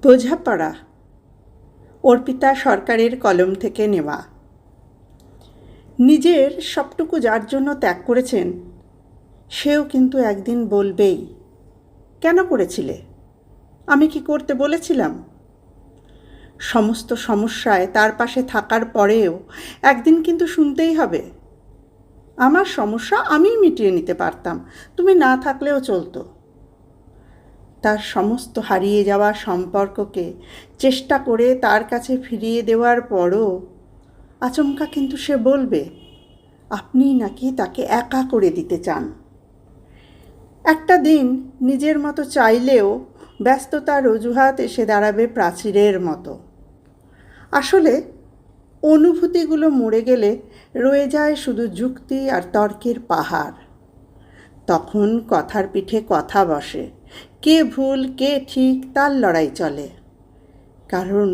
বোঝাপড়া অর্পিতা সরকারের কলম থেকে নেওয়া। নিজের সবটুকু যার জন্য ত্যাগ করেছেন সেও কিন্তু একদিন বলবেই, কেন করেছিলে? আমি কি করতে বলেছিলাম? সমস্ত সমস্যায় তার পাশে থাকার পরেও একদিন কিন্তু শুনতেই হবে, আমার সমস্যা আমিই মিটিয়ে নিতে পারতাম, তুমি না থাকলেও চলতো। তার সমস্ত হারিয়ে যাওয়া সম্পর্ককে চেষ্টা করে তার কাছে ফিরিয়ে দেওয়ার পরও আচমকা কিন্তু সে বলবে, আপনি নাকি তাকে একা করে দিতে চান। একটা দিন নিজের মতো চাইলেও ব্যস্ততার অজুহাত এসে দাঁড়াবে প্রাচীরের মতো। আসলে অনুভূতিগুলো মরে গেলে রয়ে যায় শুধু যুক্তি আর তর্কের পাহাড়। তখন কথার পিঠে কথা বসে, কে ভুল কে ঠিক তার লড়াই চলে, কারণ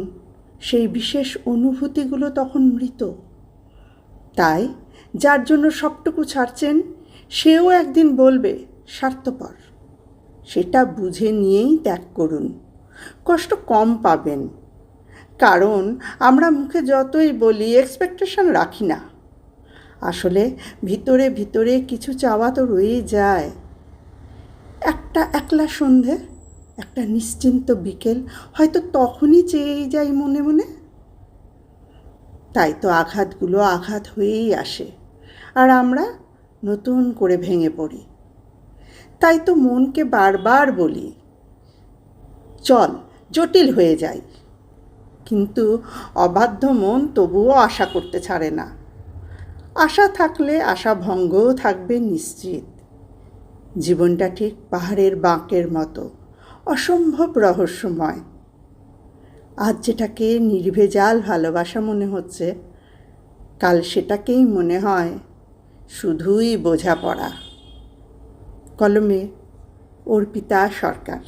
সেই বিশেষ অনুভূতিগুলো তখন মৃত। তাই যার জন্য সবটুকু ছাড়ছেন সেও একদিন বলবে স্বার্থপর। সেটা বুঝে নিয়েই ত্যাগ করুন, কষ্ট কম পাবেন। কারণ আমরা মুখে যতই বলি এক্সপেকটেশন রাখি না, আসলে ভিতরে ভিতরে কিছু চাওয়া তো রয়েই যায়। একটা একলা সন্ধে, একটা নিশ্চিন্ত বিকেল, হয়তো তখনই চেয়েই যাই মনে মনে। তাই তো আঘাতগুলো আঘাত হয়েই আসে আর আমরা নতুন করে ভেঙে পড়ি। তাই তো মনকে বারবার বলি, চল জটিল হয়ে যাই। কিন্তু অবাধ্য মন তবুও আশা করতে ছাড়ে না। আশা থাকলে আশা ভঙ্গও থাকবে নিশ্চিত। জীবনটা ঠিক পাহাড়ের বাঁকের মতো, অসম্ভব রহস্যময়। আজ যেটাকে নির্ভেজাল ভালোবাসা মনে হচ্ছে, কাল সেটাকেই মনে হয় শুধুই বোঝাপড়া। কলমে অর্পিতা সরকার।